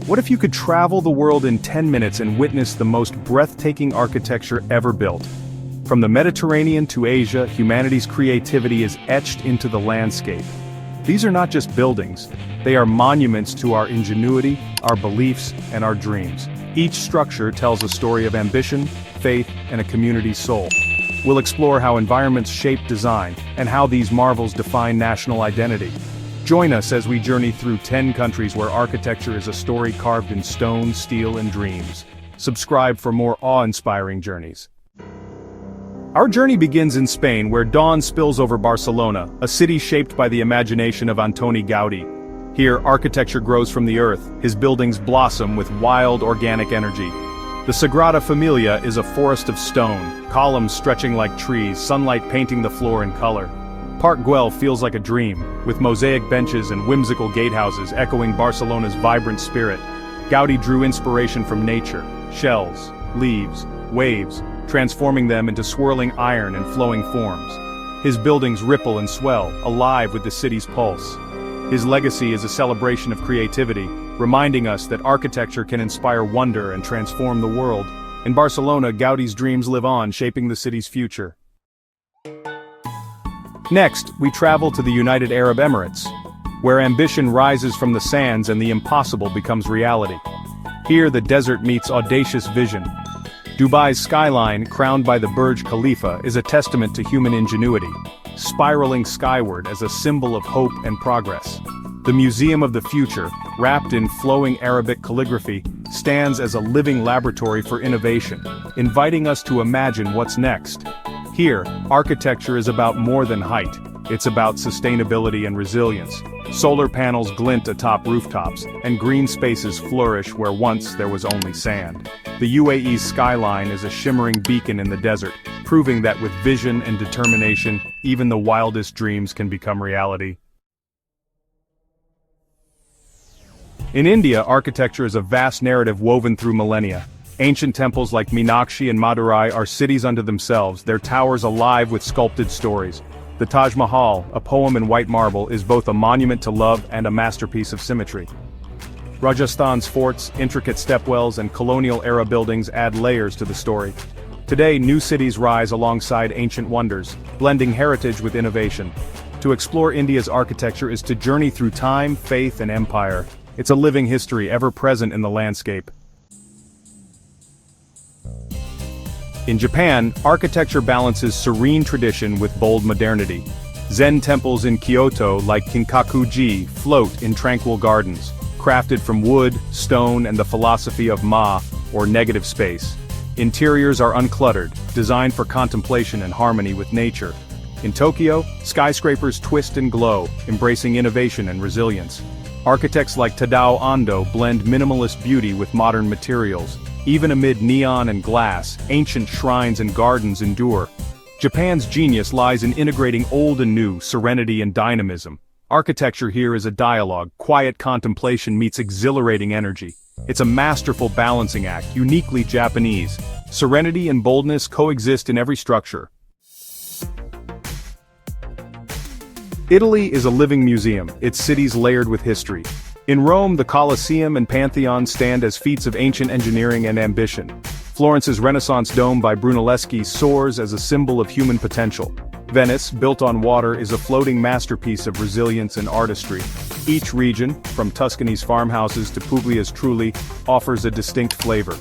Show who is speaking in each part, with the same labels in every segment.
Speaker 1: What if you could travel the world in 10 minutes and witness the most breathtaking architecture ever built? From the Mediterranean to Asia, humanity's creativity is etched into the landscape. These are not just buildings, they are monuments to our ingenuity, our beliefs, and our dreams. Each structure tells a story of ambition, faith, and a community's soul. We'll explore how environments shape design, and how these marvels define national identity. Join us as we journey through 10 countries where architecture is a story carved in stone, steel, and dreams. Subscribe for more awe-inspiring journeys. Our journey begins in Spain, where dawn spills over Barcelona, a city shaped by the imagination of Antoni Gaudí. Here, architecture grows from the earth, his buildings blossom with wild organic energy. The Sagrada Familia is a forest of stone, columns stretching like trees, sunlight painting the floor in color. Park Güell feels like a dream, with mosaic benches and whimsical gatehouses echoing Barcelona's vibrant spirit. Gaudí drew inspiration from nature, shells, leaves, waves, transforming them into swirling iron and flowing forms. His buildings ripple and swell, alive with the city's pulse. His legacy is a celebration of creativity, reminding us that architecture can inspire wonder and transform the world. In Barcelona, Gaudí's dreams live on, shaping the city's future. Next, we travel to the United Arab Emirates, where ambition rises from the sands and the impossible becomes reality. Here, the desert meets audacious vision. Dubai's skyline, crowned by the Burj Khalifa, is a testament to human ingenuity, spiraling skyward as a symbol of hope and progress. The Museum of the Future, wrapped in flowing Arabic calligraphy, stands as a living laboratory for innovation, inviting us to imagine what's next. Here, architecture is about more than height. It's about sustainability and resilience. Solar panels glint atop rooftops, and green spaces flourish where once there was only sand. The UAE's skyline is a shimmering beacon in the desert, proving that with vision and determination, even the wildest dreams can become reality. In India, architecture is a vast narrative woven through millennia. Ancient temples like Meenakshi and Madurai are cities unto themselves, their towers alive with sculpted stories. The Taj Mahal, a poem in white marble, is both a monument to love and a masterpiece of symmetry. Rajasthan's forts, intricate stepwells, and colonial-era buildings add layers to the story. Today, new cities rise alongside ancient wonders, blending heritage with innovation. To explore India's architecture is to journey through time, faith, and empire. It's a living history ever present in the landscape. In Japan, architecture balances serene tradition with bold modernity. Zen temples in Kyoto, like Kinkaku-ji, float in tranquil gardens, crafted from wood, stone, and the philosophy of ma, or negative space. Interiors are uncluttered, designed for contemplation and harmony with nature. In Tokyo, skyscrapers twist and glow, embracing innovation and resilience. Architects like Tadao Ando blend minimalist beauty with modern materials. Even amid neon and glass, ancient shrines and gardens endure. Japan's genius lies in integrating old and new, serenity and dynamism. Architecture here is a dialogue, quiet contemplation meets exhilarating energy. It's a masterful balancing act, uniquely Japanese. Serenity and boldness coexist in every structure. Italy is a living museum, its cities layered with history. In Rome, the Colosseum and Pantheon stand as feats of ancient engineering and ambition. Florence's Renaissance dome by Brunelleschi soars as a symbol of human potential. Venice, built on water, is a floating masterpiece of resilience and artistry. Each region, from Tuscany's farmhouses to Puglia's Trulli, offers a distinct flavor.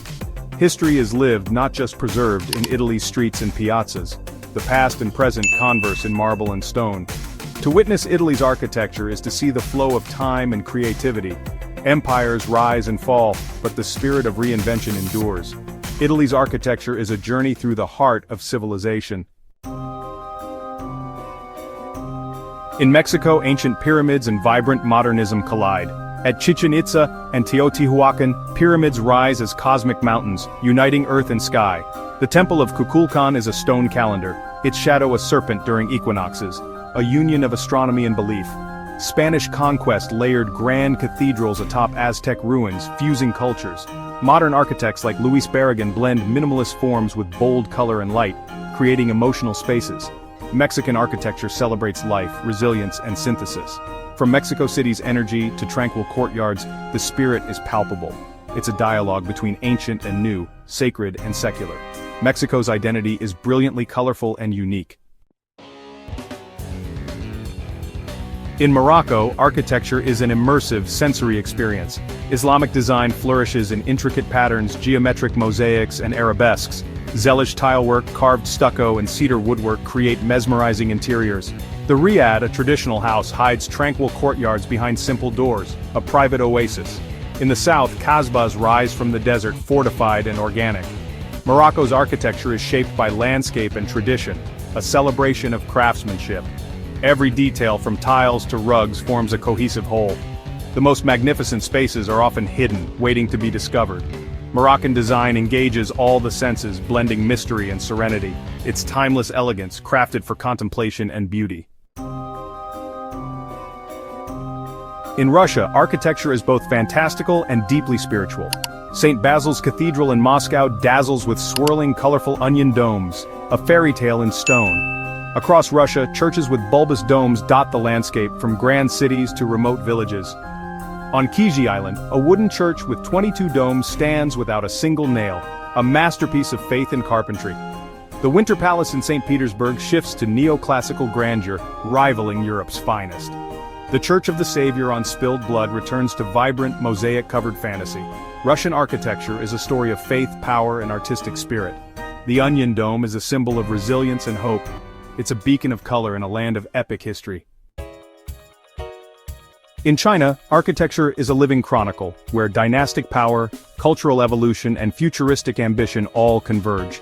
Speaker 1: History is lived, not just preserved, in Italy's streets and piazzas. The past and present converse in marble and stone. To witness Italy's architecture is to see the flow of time and creativity. Empires rise and fall, but the spirit of reinvention endures. Italy's architecture is a journey through the heart of civilization. In Mexico, ancient pyramids and vibrant modernism collide. At Chichen Itza and Teotihuacan, pyramids rise as cosmic mountains, uniting earth and sky. The Temple of Kukulkan is a stone calendar, its shadow a serpent during equinoxes, a union of astronomy and belief. Spanish conquest layered grand cathedrals atop Aztec ruins, fusing cultures. Modern architects like Luis Barragan blend minimalist forms with bold color and light, creating emotional spaces. Mexican architecture celebrates life, resilience, and synthesis. From Mexico City's energy to tranquil courtyards, the spirit is palpable. It's a dialogue between ancient and new, sacred and secular. Mexico's identity is brilliantly colorful and unique. In Morocco, architecture is an immersive, sensory experience. Islamic design flourishes in intricate patterns, geometric mosaics, and arabesques. Zealous tilework, carved stucco, and cedar woodwork create mesmerizing interiors. The Riad, a traditional house, hides tranquil courtyards behind simple doors, a private oasis. In the south, Kasbahs rise from the desert, fortified and organic. Morocco's architecture is shaped by landscape and tradition, a celebration of craftsmanship. Every detail from tiles to rugs forms a cohesive whole. The most magnificent spaces are often hidden, waiting to be discovered. Moroccan design engages all the senses, blending mystery and serenity. Its timeless elegance, crafted for contemplation and beauty. In Russia, architecture is both fantastical and deeply spiritual. St. Basil's Cathedral in Moscow dazzles with swirling, colorful onion domes, a fairy tale in stone. Across Russia, churches with bulbous domes dot the landscape, from grand cities to remote villages. On Kiji Island, a wooden church with 22 domes stands without a single nail, a masterpiece of faith and carpentry. The Winter Palace in St. Petersburg shifts to neoclassical grandeur, rivaling Europe's finest. The Church of the Savior on Spilled Blood returns to vibrant, mosaic-covered fantasy. Russian architecture is a story of faith, power, and artistic spirit. The Onion Dome is a symbol of resilience and hope. It's a beacon of color in a land of epic history. In China, architecture is a living chronicle, where dynastic power, cultural evolution, and futuristic ambition all converge.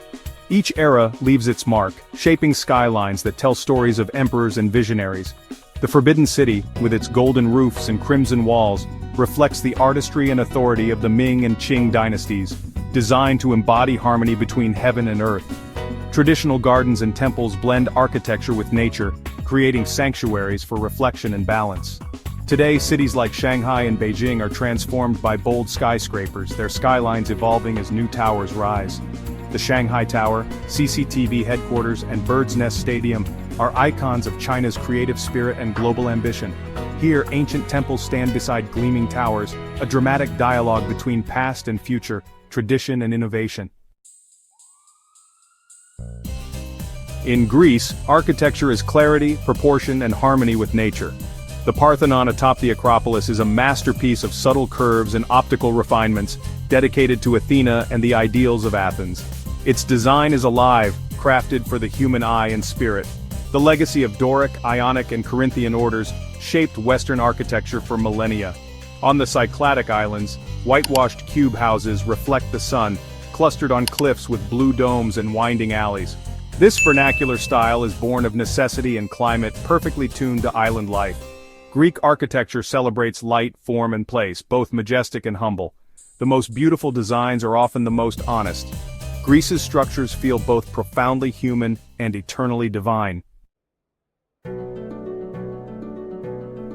Speaker 1: Each era leaves its mark, shaping skylines that tell stories of emperors and visionaries. The Forbidden City, with its golden roofs and crimson walls, reflects the artistry and authority of the Ming and Qing dynasties, designed to embody harmony between heaven and earth. Traditional gardens and temples blend architecture with nature, creating sanctuaries for reflection and balance. Today, cities like Shanghai and Beijing are transformed by bold skyscrapers, their skylines evolving as new towers rise. The Shanghai Tower, CCTV headquarters, and Bird's Nest Stadium are icons of China's creative spirit and global ambition. Here, ancient temples stand beside gleaming towers, a dramatic dialogue between past and future, tradition and innovation. In Greece, architecture is clarity, proportion, and harmony with nature. The Parthenon atop the Acropolis is a masterpiece of subtle curves and optical refinements, dedicated to Athena and the ideals of Athens. Its design is alive, crafted for the human eye and spirit. The legacy of Doric, Ionic, and Corinthian orders shaped Western architecture for millennia. On the Cycladic Islands, whitewashed cube houses reflect the sun, clustered on cliffs with blue domes and winding alleys. This vernacular style is born of necessity and climate, perfectly tuned to island life. Greek architecture celebrates light, form, and place, both majestic and humble. The most beautiful designs are often the most honest. Greece's structures feel both profoundly human and eternally divine.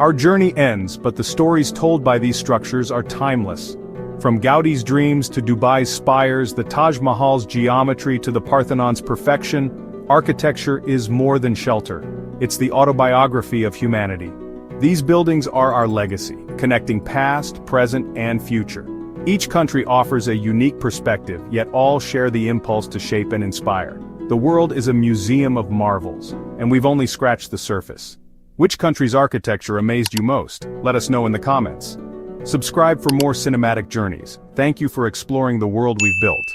Speaker 1: Our journey ends, but the stories told by these structures are timeless. From Gaudí's dreams to Dubai's spires, the Taj Mahal's geometry to the Parthenon's perfection, architecture is more than shelter. It's the autobiography of humanity. These buildings are our legacy, connecting past, present, and future. Each country offers a unique perspective, yet all share the impulse to shape and inspire. The world is a museum of marvels, and we've only scratched the surface. Which country's architecture amazed you most? Let us know in the comments. Subscribe for more cinematic journeys. Thank you for exploring the world we've built.